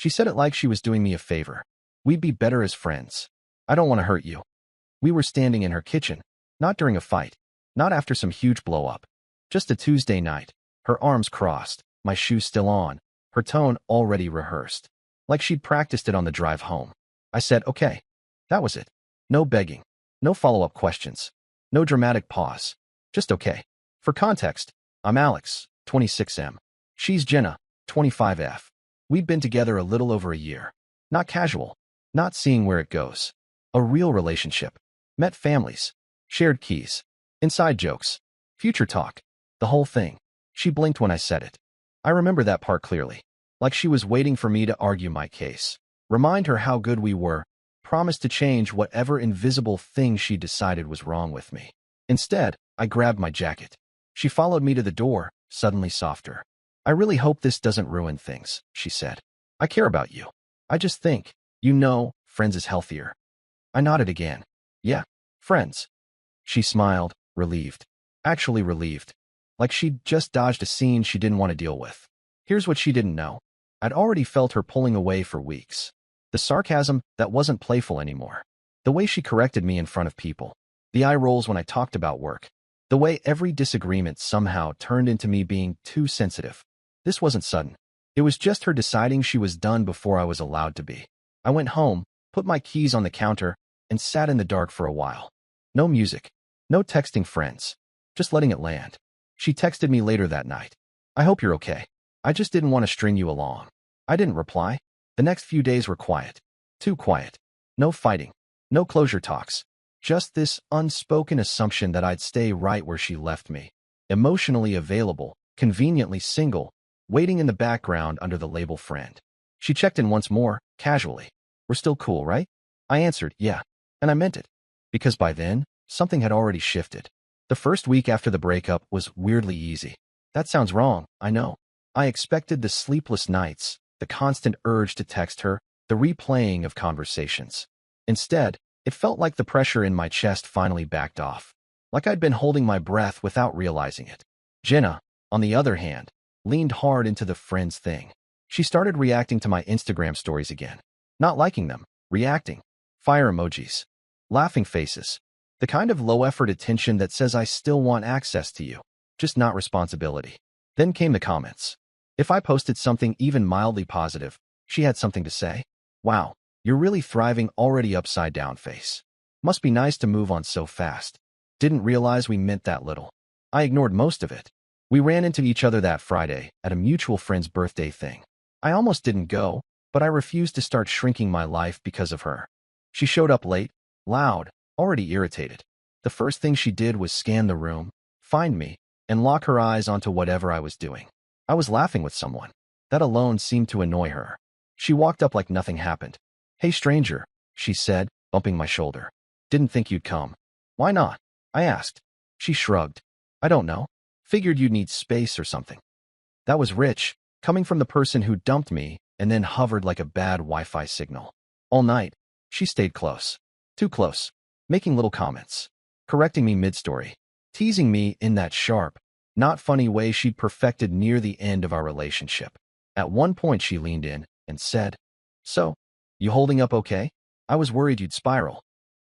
She said it like she was doing me a favor. We'd be better as friends. I don't want to hurt you. We were standing in her kitchen, not during a fight, not after some huge blow-up. Just a Tuesday night, her arms crossed, my shoes still on, her tone already rehearsed, like she'd practiced it on the drive home. I said, okay. That was it. No begging, no follow-up questions, no dramatic pause. Just okay. For context, I'm Alex, 26M. She's Jenna, 25F. We'd been together a little over a year. Not casual, not seeing where it goes. A real relationship. Met families, shared keys, inside jokes, future talk, the whole thing. She blinked when I said it. I remember that part clearly, like she was waiting for me to argue my case, remind her how good we were, promise to change whatever invisible thing she decided was wrong with me. Instead, I grabbed my jacket. She followed me to the door, suddenly softer. I really hope this doesn't ruin things, she said. I care about you. I just think, friends is healthier. I nodded again. Yeah, friends. She smiled, relieved. Actually relieved. Like she'd just dodged a scene she didn't want to deal with. Here's what she didn't know. I'd already felt her pulling away for weeks. The sarcasm that wasn't playful anymore. The way she corrected me in front of people. The eye rolls when I talked about work. The way every disagreement somehow turned into me being too sensitive. This wasn't sudden. It was just her deciding she was done before I was allowed to be. I went home, put my keys on the counter, and sat in the dark for a while. No music. No texting friends. Just letting it land. She texted me later that night. I hope you're okay. I just didn't want to string you along. I didn't reply. The next few days were quiet. Too quiet. No fighting. No closure talks. Just this unspoken assumption that I'd stay right where she left me. Emotionally available, conveniently single, waiting in the background under the label friend. She checked in once more, casually. We're still cool, right? I answered, yeah. And I meant it. Because by then, something had already shifted. The first week after the breakup was weirdly easy. That sounds wrong, I know. I expected the sleepless nights, the constant urge to text her, the replaying of conversations. Instead, it felt like the pressure in my chest finally backed off. Like I'd been holding my breath without realizing it. Jenna, on the other hand, leaned hard into the friends thing. She started reacting to my Instagram stories again. Not liking them, reacting. Fire emojis. Laughing faces. The kind of low-effort attention that says I still want access to you, just not responsibility. Then came the comments. If I posted something even mildly positive, she had something to say. Wow, you're really thriving already upside down face. Must be nice to move on so fast. Didn't realize we meant that little. I ignored most of it. We ran into each other that Friday at a mutual friend's birthday thing. I almost didn't go, but I refused to start shrinking my life because of her. She showed up late, loud, already irritated. The first thing she did was scan the room, find me, and lock her eyes onto whatever I was doing. I was laughing with someone. That alone seemed to annoy her. She walked up like nothing happened. Hey stranger, she said, bumping my shoulder. Didn't think you'd come. Why not? I asked. She shrugged. I don't know. Figured you'd need space or something. That was rich, coming from the person who dumped me and then hovered like a bad Wi-Fi signal. All night, she stayed close. Too close. Making little comments. Correcting me mid-story. Teasing me in that sharp, not funny way she'd perfected near the end of our relationship. At one point she leaned in and said, So, you holding up okay? I was worried you'd spiral.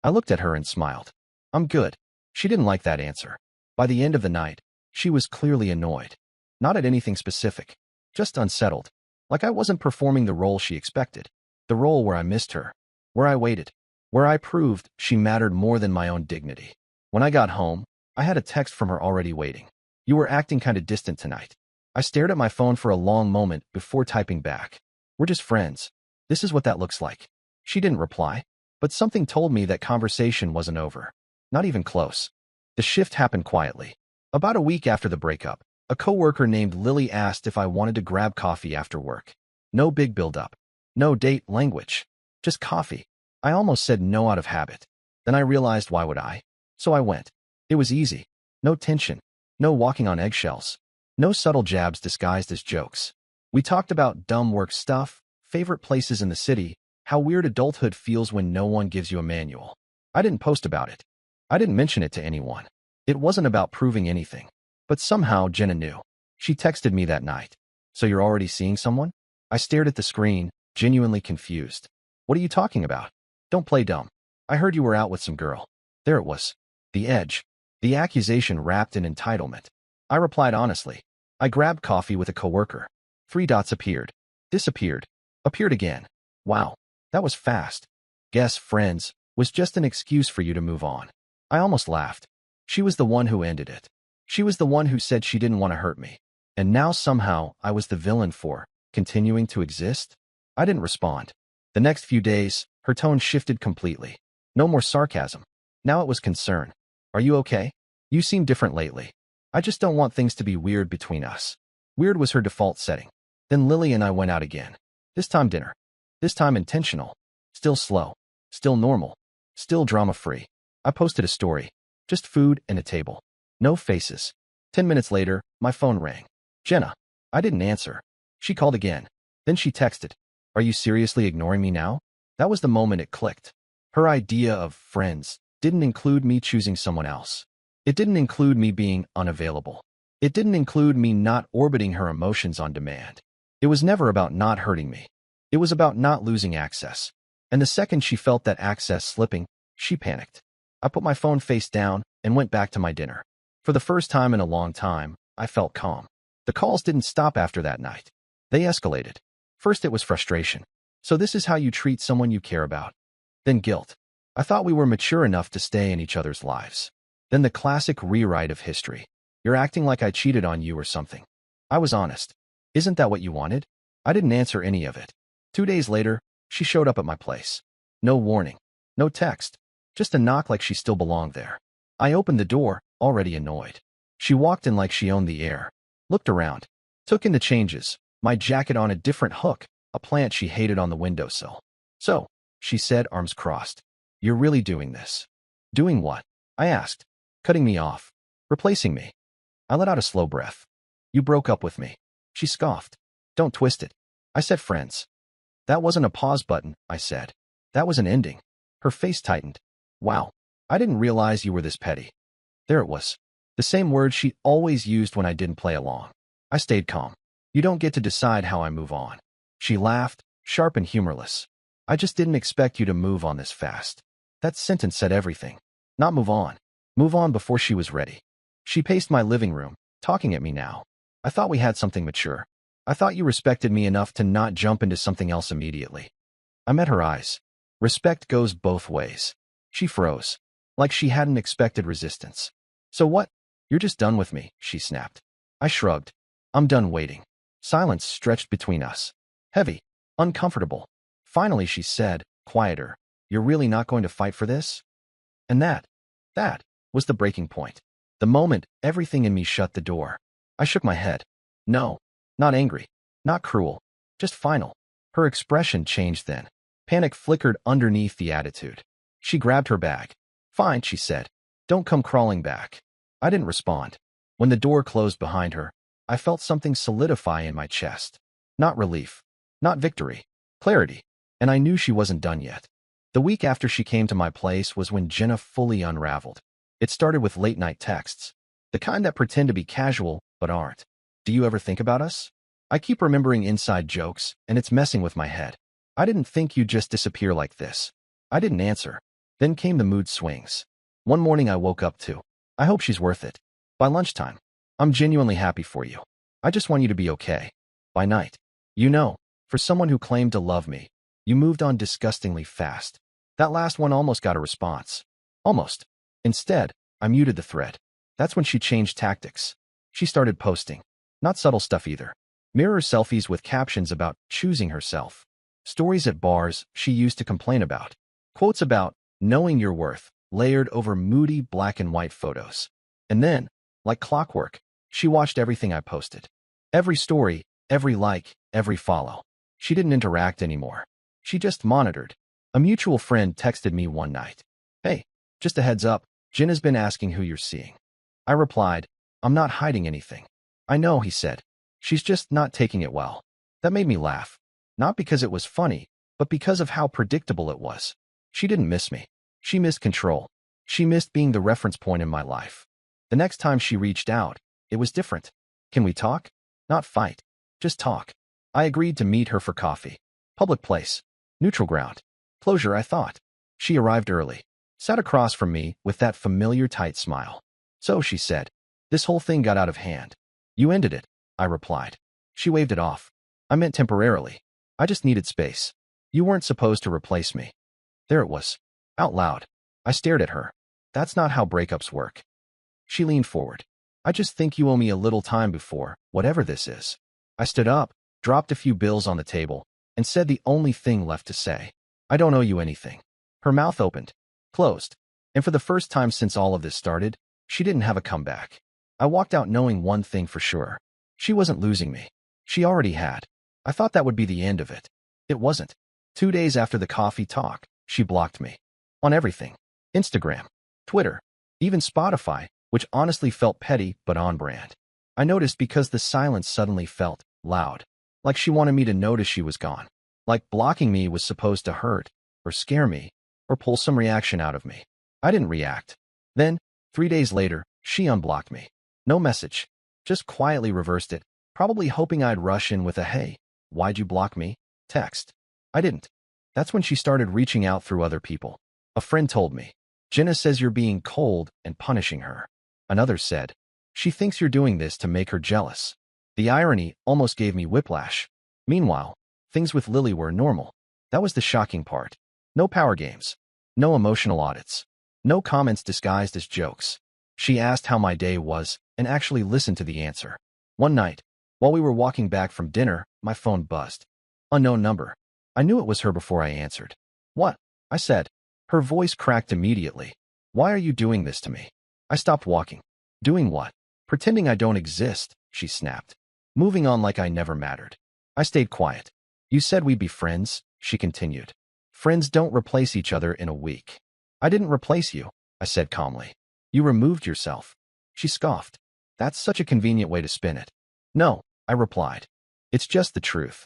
I looked at her and smiled. I'm good. She didn't like that answer. By the end of the night, she was clearly annoyed. Not at anything specific. Just unsettled. Like I wasn't performing the role she expected. The role where I missed her. Where I waited. Where I proved she mattered more than my own dignity. When I got home, I had a text from her already waiting. You were acting kind of distant tonight. I stared at my phone for a long moment before typing back. We're just friends. This is what that looks like. She didn't reply, but something told me that conversation wasn't over. Not even close. The shift happened quietly. About a week after the breakup, a coworker named Lily asked if I wanted to grab coffee after work. No big build-up. No date language. Just coffee. I almost said no out of habit. Then I realized why would I? So I went. It was easy. No tension. No walking on eggshells. No subtle jabs disguised as jokes. We talked about dumb work stuff, favorite places in the city, how weird adulthood feels when no one gives you a manual. I didn't post about it. I didn't mention it to anyone. It wasn't about proving anything. But somehow Jenna knew. She texted me that night. So you're already seeing someone? I stared at the screen, genuinely confused. What are you talking about? Don't play dumb. I heard you were out with some girl. There it was. The edge. The accusation wrapped in entitlement. I replied honestly. I grabbed coffee with a coworker. 3 dots appeared. Disappeared. Appeared again. Wow. That was fast. Guess, friends, was just an excuse for you to move on. I almost laughed. She was the one who ended it. She was the one who said she didn't want to hurt me. And now somehow I was the villain for continuing to exist? I didn't respond. The next few days, her tone shifted completely. No more sarcasm. Now it was concern. Are you okay? You seem different lately. I just don't want things to be weird between us. Weird was her default setting. Then Lily and I went out again. This time dinner. This time intentional. Still slow. Still normal. Still drama-free. I posted a story. Just food and a table. No faces. 10 minutes later, my phone rang. Jenna. I didn't answer. She called again. Then she texted. Are you seriously ignoring me now? That was the moment it clicked. Her idea of friends didn't include me choosing someone else. It didn't include me being unavailable. It didn't include me not orbiting her emotions on demand. It was never about not hurting me. It was about not losing access. And the second she felt that access slipping, she panicked. I put my phone face down and went back to my dinner. For the first time in a long time, I felt calm. The calls didn't stop after that night. They escalated. First it was frustration. So this is how you treat someone you care about. Then guilt. I thought we were mature enough to stay in each other's lives. Then the classic rewrite of history. You're acting like I cheated on you or something. I was honest. Isn't that what you wanted? I didn't answer any of it. 2 days later, she showed up at my place. No warning. No text. Just a knock like she still belonged there. I opened the door, already annoyed. She walked in like she owned the air. Looked around. Took in the changes. My jacket on a different hook. A plant she hated on the windowsill. So, she said, arms crossed. You're really doing this. Doing what? I asked. Cutting me off. Replacing me. I let out a slow breath. You broke up with me. She scoffed. Don't twist it. I said friends. That wasn't a pause button, I said. That was an ending. Her face tightened. Wow. I didn't realize you were this petty. There it was. The same word she always used when I didn't play along. I stayed calm. You don't get to decide how I move on. She laughed, sharp and humorless. I just didn't expect you to move on this fast. That sentence said everything. Not move on. Move on before she was ready. She paced my living room, talking at me now. I thought we had something mature. I thought you respected me enough to not jump into something else immediately. I met her eyes. Respect goes both ways. She froze, like she hadn't expected resistance. So what? You're just done with me, she snapped. I shrugged. I'm done waiting. Silence stretched between us. Heavy. Uncomfortable. Finally she said, quieter, you're really not going to fight for this? And that was the breaking point. The moment everything in me shut the door. I shook my head. No, not angry, not cruel, just final. Her expression changed then. Panic flickered underneath the attitude. She grabbed her bag. Fine, she said. Don't come crawling back. I didn't respond. When the door closed behind her, I felt something solidify in my chest. Not relief, not victory, clarity. And I knew she wasn't done yet. The week after she came to my place was when Jenna fully unraveled. It started with late-night texts. The kind that pretend to be casual, but aren't. Do you ever think about us? I keep remembering inside jokes, and it's messing with my head. I didn't think you'd just disappear like this. I didn't answer. Then came the mood swings. One morning I woke up to, I hope she's worth it. By lunchtime, I'm genuinely happy for you. I just want you to be okay. By night, you know, for someone who claimed to love me, you moved on disgustingly fast. That last one almost got a response. Almost. Instead, I muted the thread. That's when she changed tactics. She started posting. Not subtle stuff either. Mirror selfies with captions about choosing herself. Stories at bars she used to complain about. Quotes about knowing your worth, layered over moody black and white photos. And then, like clockwork, she watched everything I posted. Every story, every like, every follow. She didn't interact anymore. She just monitored. A mutual friend texted me one night. Hey, just a heads up, Jen has been asking who you're seeing. I replied, I'm not hiding anything. I know, he said. She's just not taking it well. That made me laugh. Not because it was funny, but because of how predictable it was. She didn't miss me. She missed control. She missed being the reference point in my life. The next time she reached out, it was different. Can we talk? Not fight. Just talk. I agreed to meet her for coffee. Public place. Neutral ground. Closure, I thought. She arrived early. Sat across from me with that familiar tight smile. So, she said, this whole thing got out of hand. You ended it, I replied. She waved it off. I meant temporarily. I just needed space. You weren't supposed to replace me. There it was. Out loud. I stared at her. That's not how breakups work. She leaned forward. I just think you owe me a little time before, whatever this is. I stood up, dropped a few bills on the table, and said the only thing left to say. I don't owe you anything. Her mouth opened, closed, and for the first time since all of this started, she didn't have a comeback. I walked out knowing one thing for sure. She wasn't losing me. She already had. I thought that would be the end of it. It wasn't. 2 days after the coffee talk, she blocked me. On everything. Instagram, Twitter, even Spotify, which honestly felt petty but on brand. I noticed because the silence suddenly felt loud. Like she wanted me to notice she was gone. Like blocking me was supposed to hurt, or scare me, or pull some reaction out of me. I didn't react. Then, 3 days later, she unblocked me. No message. Just quietly reversed it, probably hoping I'd rush in with a "Hey, why'd you block me?" text. I didn't. That's when she started reaching out through other people. A friend told me, Jenna says you're being cold and punishing her. Another said, she thinks you're doing this to make her jealous. The irony almost gave me whiplash. Meanwhile, things with Lily were normal. That was the shocking part. No power games. No emotional audits. No comments disguised as jokes. She asked how my day was and actually listened to the answer. One night, while we were walking back from dinner, my phone buzzed. Unknown number. I knew it was her before I answered. What? I said. Her voice cracked immediately. Why are you doing this to me? I stopped walking. Doing what? Pretending I don't exist, she snapped. Moving on like I never mattered. I stayed quiet. You said we'd be friends, she continued. Friends don't replace each other in a week. I didn't replace you, I said calmly. You removed yourself. She scoffed. That's such a convenient way to spin it. No, I replied. It's just the truth.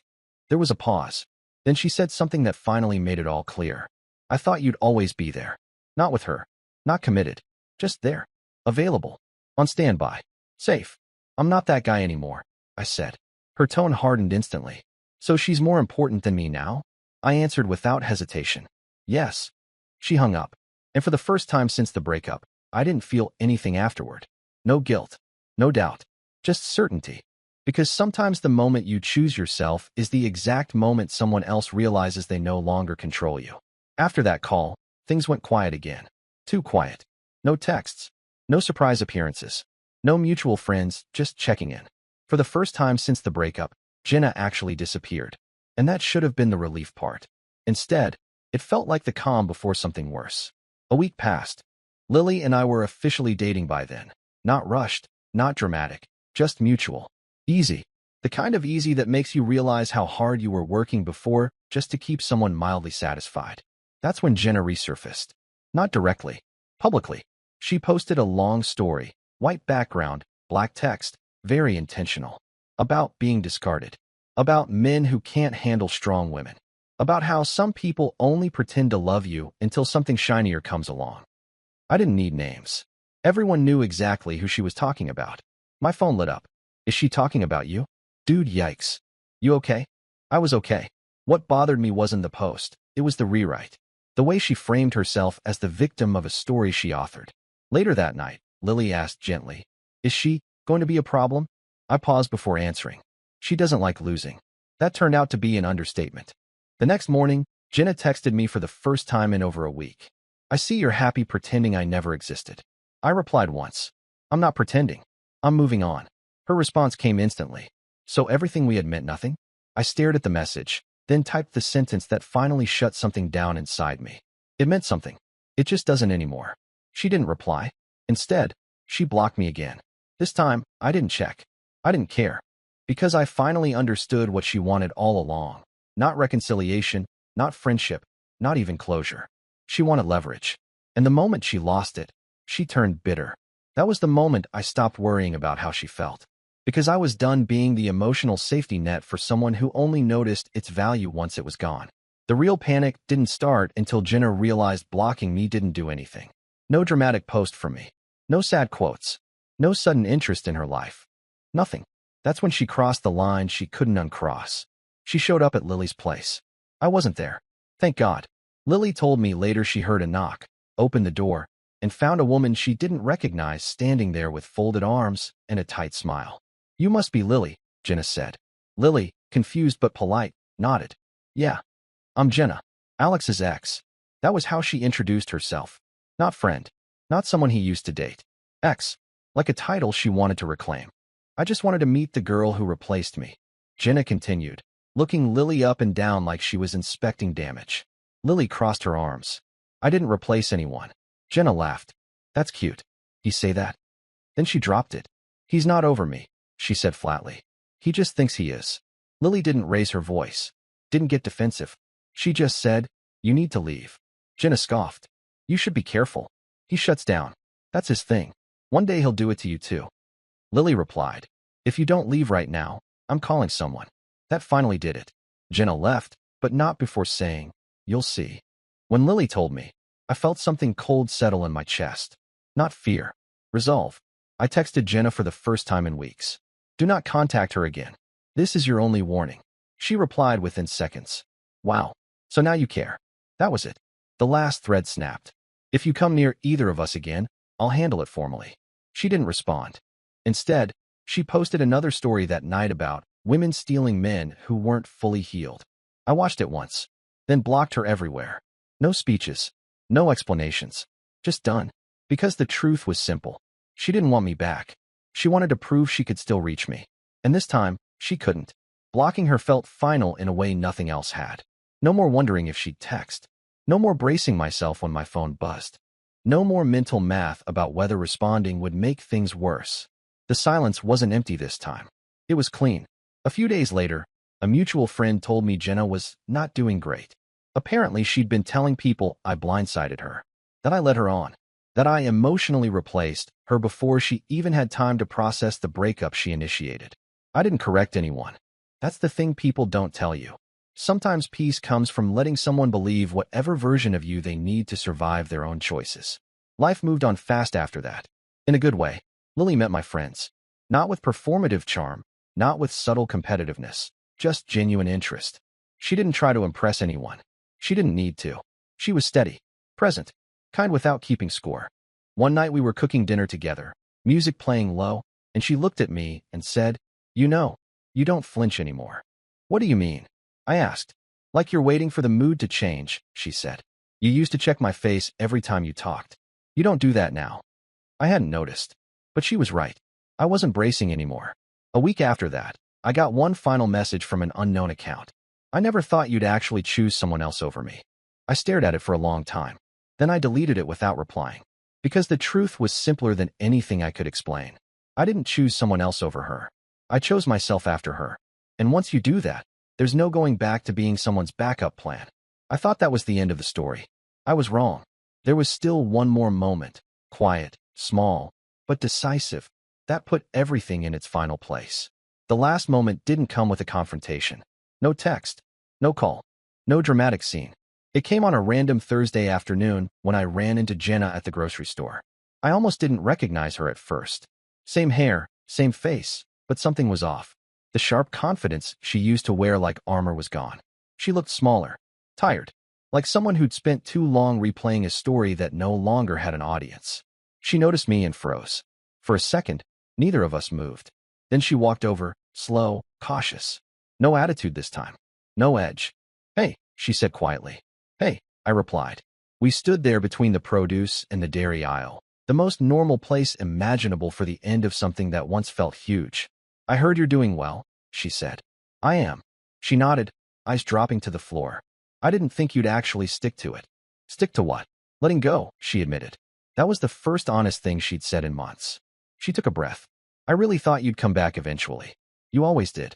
There was a pause. Then she said something that finally made it all clear. I thought you'd always be there. Not with her. Not committed. Just there. Available. On standby. Safe. I'm not that guy anymore, I said. Her tone hardened instantly. So she's more important than me now? I answered without hesitation. Yes. She hung up. And for the first time since the breakup, I didn't feel anything afterward. No guilt. No doubt. Just certainty. Because sometimes the moment you choose yourself is the exact moment someone else realizes they no longer control you. After that call, things went quiet again. Too quiet. No texts. No surprise appearances. No mutual friends, just checking in. For the first time since the breakup, Jenna actually disappeared. And that should have been the relief part. Instead, it felt like the calm before something worse. A week passed. Lily and I were officially dating by then. Not rushed, not dramatic, just mutual. Easy. The kind of easy that makes you realize how hard you were working before just to keep someone mildly satisfied. That's when Jenna resurfaced. Not directly. Publicly. She posted a long story, white background, black text, very intentional. About being discarded. About men who can't handle strong women. About how some people only pretend to love you until something shinier comes along. I didn't need names. Everyone knew exactly who she was talking about. My phone lit up. Is she talking about you? Dude, yikes. You okay? I was okay. What bothered me wasn't the post. It was the rewrite. The way she framed herself as the victim of a story she authored. Later that night, Lily asked gently, is she going to be a problem? I paused before answering. She doesn't like losing. That turned out to be an understatement. The next morning, Jenna texted me for the first time in over a week. I see you're happy pretending I never existed. I replied once. I'm not pretending. I'm moving on. Her response came instantly. So everything we had meant nothing? I stared at the message, then typed the sentence that finally shut something down inside me. It meant something. It just doesn't anymore. She didn't reply. Instead, she blocked me again. This time, I didn't check. I didn't care. Because I finally understood what she wanted all along. Not reconciliation, not friendship, not even closure. She wanted leverage. And the moment she lost it, she turned bitter. That was the moment I stopped worrying about how she felt. Because I was done being the emotional safety net for someone who only noticed its value once it was gone. The real panic didn't start until Jenna realized blocking me didn't do anything. No dramatic post from me. No sad quotes. No sudden interest in her life. Nothing. That's when she crossed the line she couldn't uncross. She showed up at Lily's place. I wasn't there. Thank God. Lily told me later she heard a knock, opened the door, and found a woman she didn't recognize standing there with folded arms and a tight smile. You must be Lily, Jenna said. Lily, confused but polite, nodded. Yeah, I'm Jenna, Alex's ex. That was how she introduced herself. Not friend. Not someone he used to date. Ex. Like a title she wanted to reclaim. I just wanted to meet the girl who replaced me. Jenna continued, looking Lily up and down like she was inspecting damage. Lily crossed her arms. I didn't replace anyone. Jenna laughed. That's cute. He say that? Then she dropped it. He's not over me, she said flatly. He just thinks he is. Lily didn't raise her voice. Didn't get defensive. She just said, you need to leave. Jenna scoffed. You should be careful. He shuts down. That's his thing. One day he'll do it to you too. Lily replied, if you don't leave right now, I'm calling someone. That finally did it. Jenna left, but not before saying, you'll see. When Lily told me, I felt something cold settle in my chest. Not fear. Resolve. I texted Jenna for the first time in weeks. Do not contact her again. This is your only warning. She replied within seconds. Wow. So now you care. That was it. The last thread snapped. If you come near either of us again, I'll handle it formally. She didn't respond. Instead, she posted another story that night about women stealing men who weren't fully healed. I watched it once, then blocked her everywhere. No speeches, no explanations, just done. Because the truth was simple. She didn't want me back. She wanted to prove she could still reach me. And this time, she couldn't. Blocking her felt final in a way nothing else had. No more wondering if she'd text. No more bracing myself when my phone buzzed. No more mental math about whether responding would make things worse. The silence wasn't empty this time. It was clean. A few days later, a mutual friend told me Jenna was not doing great. Apparently, she'd been telling people I blindsided her, that I led her on, that I emotionally replaced her before she even had time to process the breakup she initiated. I didn't correct anyone. That's the thing people don't tell you. Sometimes peace comes from letting someone believe whatever version of you they need to survive their own choices. Life moved on fast after that. In a good way, Lily met my friends. Not with performative charm, not with subtle competitiveness, just genuine interest. She didn't try to impress anyone. She didn't need to. She was steady, present, kind without keeping score. One night we were cooking dinner together, music playing low, and she looked at me and said, you know, you don't flinch anymore. What do you mean? I asked. Like you're waiting for the mood to change, she said. You used to check my face every time you talked. You don't do that now. I hadn't noticed. But she was right. I wasn't bracing anymore. A week after that, I got one final message from an unknown account. I never thought you'd actually choose someone else over me. I stared at it for a long time. Then I deleted it without replying. Because the truth was simpler than anything I could explain. I didn't choose someone else over her. I chose myself after her. And once you do that, there's no going back to being someone's backup plan. I thought that was the end of the story. I was wrong. There was still one more moment. Quiet, small, but decisive. That put everything in its final place. The last moment didn't come with a confrontation. No text. No call. No dramatic scene. It came on a random Thursday afternoon when I ran into Jenna at the grocery store. I almost didn't recognize her at first. Same hair, same face, but something was off. The sharp confidence she used to wear like armor was gone. She looked smaller, tired, like someone who'd spent too long replaying a story that no longer had an audience. She noticed me and froze. For a second, neither of us moved. Then she walked over, slow, cautious. No attitude this time. No edge. Hey, she said quietly. Hey, I replied. We stood there between the produce and the dairy aisle, the most normal place imaginable for the end of something that once felt huge. I heard you're doing well, she said. I am. She nodded, eyes dropping to the floor. I didn't think you'd actually stick to it. Stick to what? Letting go, she admitted. That was the first honest thing she'd said in months. She took a breath. I really thought you'd come back eventually. You always did.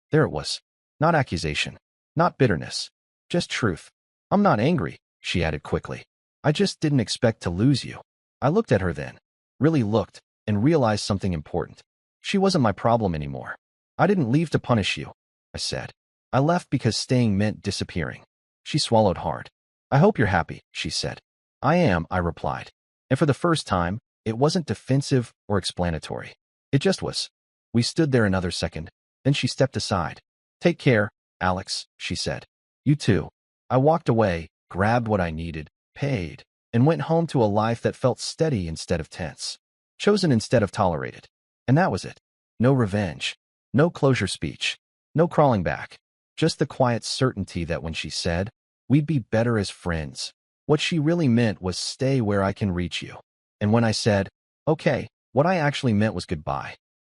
There it was. Not accusation. Not bitterness. Just truth. I'm not angry, she added quickly. I just didn't expect to lose you. I looked at her then. Really looked, and realized something important. She wasn't my problem anymore. I didn't leave to punish you, I said. I left because staying meant disappearing. She swallowed hard. I hope you're happy, she said. I am, I replied. And for the first time, it wasn't defensive or explanatory. It just was. We stood there another second. Then she stepped aside. Take care, Alex, she said. You too. I walked away, grabbed what I needed, paid, and went home to a life that felt steady instead of tense, chosen instead of tolerated. And that was it. No revenge, no closure speech, no crawling back, just the quiet certainty that when she said, "We'd be better as friends," what she really meant was stay where I can reach you. And when I said, "Okay," what I actually meant was goodbye.